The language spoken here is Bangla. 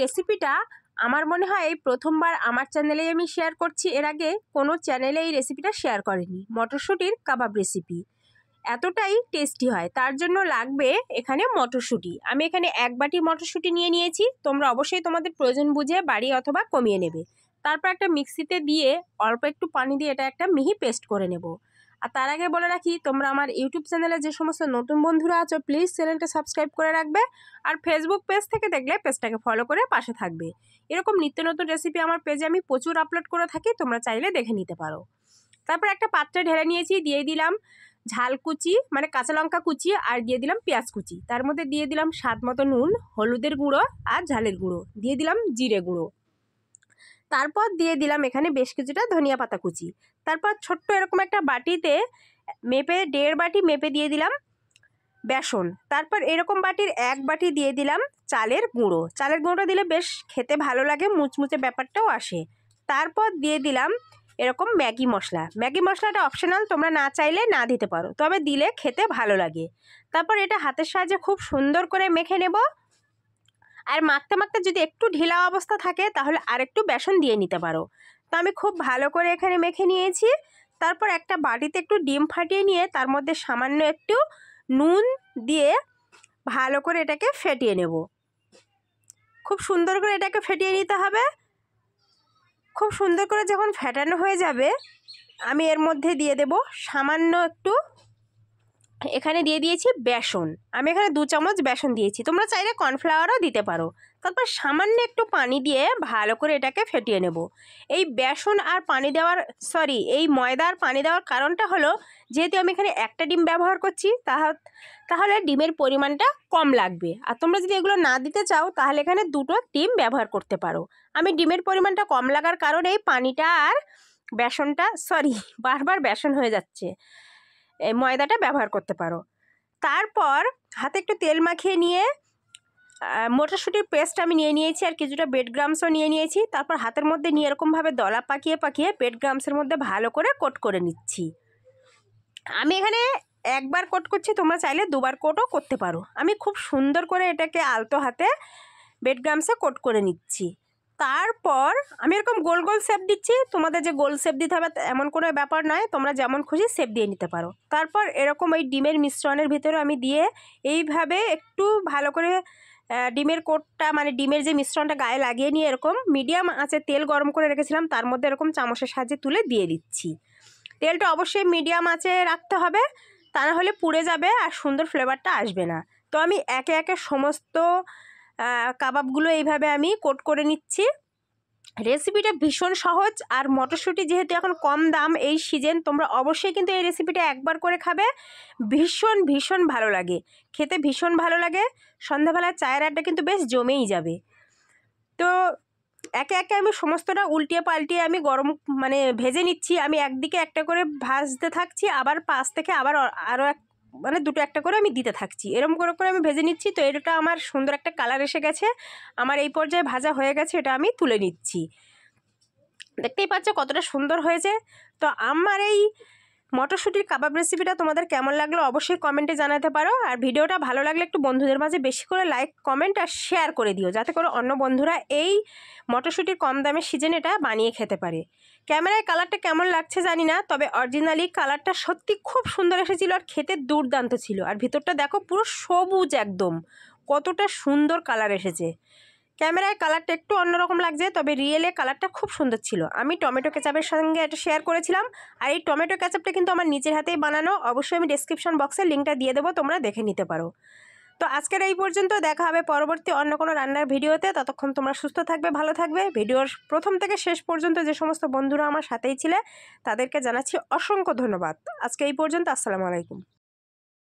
রেসিপিটা আমার মনে হয় এই প্রথমবার আমার চ্যানেলেই আমি শেয়ার করছি। এর আগে কোনো চ্যানেলে এই রেসিপিটা শেয়ার করেনি। মটরশুঁটির কাবাব রেসিপি এতটাই টেস্টি হয়। তার জন্য লাগবে এখানে মটরশুঁটি। আমি এখানে 1 বাটি মটরশুঁটি নিয়ে নিয়েছি। তোমরা অবশ্যই তোমাদের প্রয়োজন বুঝে বাড়িয়ে অথবা কমিয়ে নেবে। তারপর একটা মিক্সিতে দিয়ে অল্প একটু পানি দিয়ে এটা একটা মিহি পেস্ট করে নেব। আর তার আগে বলে রাখি, তোমরা আমার ইউটিউব চ্যানেলে যে সমস্ত নতুন বন্ধুরা আছো প্লিজ চ্যানেলটা সাবস্ক্রাইব করে রাখবে। আর ফেসবুক পেজ থেকে দেখলে পেজটাকে ফলো করে পাশে থাকবে। এরকম নিত্য নতুন রেসিপি আমার পেজে আমি প্রচুর আপলোড করে থাকি, তোমরা চাইলে দেখে নিতে পারো। তারপর একটা পাত্রে ঢেলে নিয়েছি, দিয়ে দিলাম ঝাল কুচি মানে কাঁচা লঙ্কা কুচি, আর দিয়ে দিলাম পেঁয়াজ কুচি। তার মধ্যে দিয়ে দিলাম স্বাদ মতো নুন, হলুদের গুঁড়ো আর ঝালের গুঁড়ো, দিয়ে দিলাম জিরে গুঁড়ো। তারপর দিয়ে দিলাম এখানে বেশ কিছুটা ধনিয়া পাতা কুচি। তারপর ছোট্ট এরকম একটা বাটিতে মেপে 1.5 বাটি মেপে দিয়ে দিলাম বেসন। তারপর এরকম বাটির 1 বাটি দিয়ে দিলাম চালের গুঁড়ো। চালের গুঁড়োটা দিলে বেশ খেতে ভালো লাগে, মুচমুচে ব্যাপারটাও আসে। তারপর দিয়ে দিলাম এরকম ম্যাগি মশলা। ম্যাগি মশলাটা অপশনাল, তোমরা না চাইলে না দিতে পারো, তবে দিলে খেতে ভালো লাগে। তারপর এটা হাতের সাহায্যে খুব সুন্দর করে মেখে নেব। আর মাখতে মাখতে যদি একটু ঢিলা অবস্থা থাকে তাহলে আরেকটু বেসন দিয়ে নিতে পারো। তো আমি খুব ভালো করে এখানে মেখে নিয়েছি। তারপর একটা বাটিতে একটু ডিম ফাটিয়ে নিয়ে তার মধ্যে সামান্য একটু নুন দিয়ে ভালো করে এটাকে ফেটিয়ে নেব। খুব সুন্দর করে এটাকে ফেটিয়ে নিতে হবে। খুব সুন্দর করে যখন ফেটানো হয়ে যাবে, আমি এর মধ্যে দিয়ে দেব সামান্য একটু, এখানে দিয়ে দিয়েছি বেসন। আমি এখানে 2 চামচ বেসন দিয়েছি, তোমরা চাইলে কর্নফ্লাওয়ারও দিতে পারো। তারপর সামান্য একটু পানি দিয়ে ভালো করে এটাকে ফেটিয়ে নেব। এই বেসন আর পানি দেওয়ার এই ময়দা আর পানি দেওয়ার কারণটা হলো, যেহেতু আমি এখানে একটা ডিম ব্যবহার করছি তাহলে ডিমের পরিমাণটা কম লাগবে। আর তোমরা যদি এগুলো না দিতে চাও তাহলে এখানে 2টো ডিম ব্যবহার করতে পারো। আমি ডিমের পরিমাণটা কম লাগার কারণে পানিটা আর বেসনটা বারবার বেসন হয়ে যাচ্ছে, এই ময়দাটা ব্যবহার করতে পারো। তারপর হাতে একটু তেল মাখিয়ে নিয়ে মটরশুঁটির পেস্ট আমি নিয়ে নিয়েছি, আর কিছুটা ব্রেড ক্রাম্বসও নিয়ে নিয়েছি। তারপর হাতের মধ্যে নিয়ে এরকমভাবে দলা পাকিয়ে পাকিয়ে ব্রেড ক্রাম্বসের মধ্যে ভালো করে কোট করে নিচ্ছি। আমি এখানে 1 বার কোট করছি, তোমরা চাইলে 2 বার কোটও করতে পারো। আমি খুব সুন্দর করে এটাকে আলতো হাতে ব্রেড ক্রাম্বসে কোট করে নিচ্ছি। তারপর আমি এরকম গোল গোল শেপ দিচ্ছি। তোমাদের যে গোল শেপ দিতে হবে এমন কোনো ব্যাপার নয়, তোমরা যেমন খুশি শেপ দিয়ে নিতে পারো। তারপর এরকম ওই ডিমের মিশ্রণের ভিতরে আমি দিয়ে এইভাবে একটু ভালো করে ডিমের কোটটা মানে ডিমের যে মিশ্রণটা গায়ে লাগিয়ে নিয়ে এরকম মিডিয়াম আঁচে তেল গরম করে রেখেছিলাম, তার মধ্যে এরকম চামচের সাহায্যে তুলে দিয়ে দিচ্ছি। তেলটা অবশ্যই মিডিয়াম আঁচে রাখতে হবে, তা না হলে পুড়ে যাবে আর সুন্দর ফ্লেভারটা আসবে না। তো আমি একে একে সমস্ত কাবাবগুলো এইভাবে আমি কোট করে নিচ্ছি। রেসিপিটা ভীষণ সহজ, আর মটরশুঁটি যেহেতু এখন কম দাম এই সিজন, তোমরা অবশ্যই কিন্তু এই রেসিপিটা একবার করে খাবে। ভীষণ ভীষণ ভালো লাগে খেতে, ভীষণ ভালো লাগে। সন্ধ্যাবেলার চায়ের আড্ডা কিন্তু বেশ জমেই যাবে। তো একে একে আমি সমস্তটা উল্টিয়ে পাল্টিয়ে আমি ভেজে নিচ্ছি। আমি একদিকে একটা করে ভাজতে থাকছি, আবার পাশ থেকে আবার আরও দুটো একটা করে আমি দিতে থাকছি, এরকম করে করে আমি ভেজে নিচ্ছি। তো এটা আমার সুন্দর একটা কালার এসে গেছে, আমার এই পর্যায়ে ভাজা হয়ে গেছে, এটা আমি তুলে নিচ্ছি। দেখতেই পাচ্ছ কতটা সুন্দর হয়েছে। তো আমার এই মটরশুঁটির কাবাব রেসিপিটা তোমাদের কেমন লাগলো অবশ্যই কমেন্টে জানাতে পারো। আর ভিডিওটা ভালো লাগলে একটু বন্ধুদের মাঝে বেশি করে লাইক কমেন্ট আর শেয়ার করে দিও, যাতে করে অন্য বন্ধুরা এই মটরশুঁটির কম দামের সিজনে এটা বানিয়ে খেতে পারে। ক্যামেরায় কালারটা কেমন লাগছে জানি না, তবে অরিজিনালি কালারটা সত্যি খুব সুন্দর এসেছিল আর খেতে দুর্দান্ত ছিল। আর ভিতরটা দেখো পুরো সবুজ, একদম কতটা সুন্দর কালার এসেছে। ক্যামেরায় কালারটা একটু অন্যরকম লাগছে, তবে রিয়েলে কালারটা খুব সুন্দর ছিল। আমি টমেটো কেচাপের সঙ্গে এটা শেয়ার করেছিলাম, আর এই টমেটো কেচাপটা কিন্তু আমার নিজের হাতেই বানানো। অবশ্যই আমি ডেসক্রিপশন বক্সে লিঙ্কটা দিয়ে দেবো, তোমরা দেখে নিতে পারো। তো আজকের এই পর্যন্ত, দেখা হবে পরবর্তী অন্য কোনো রান্নার ভিডিওতে। ততক্ষণ তোমরা সুস্থ থাকবে, ভালো থাকবে। ভিডিওর প্রথম থেকে শেষ পর্যন্ত যে সমস্ত বন্ধুরা আমার সাথেই ছিলে তাদেরকে জানাচ্ছি অসংখ্য ধন্যবাদ। আজকে এই পর্যন্ত, আসসালামু আলাইকুম।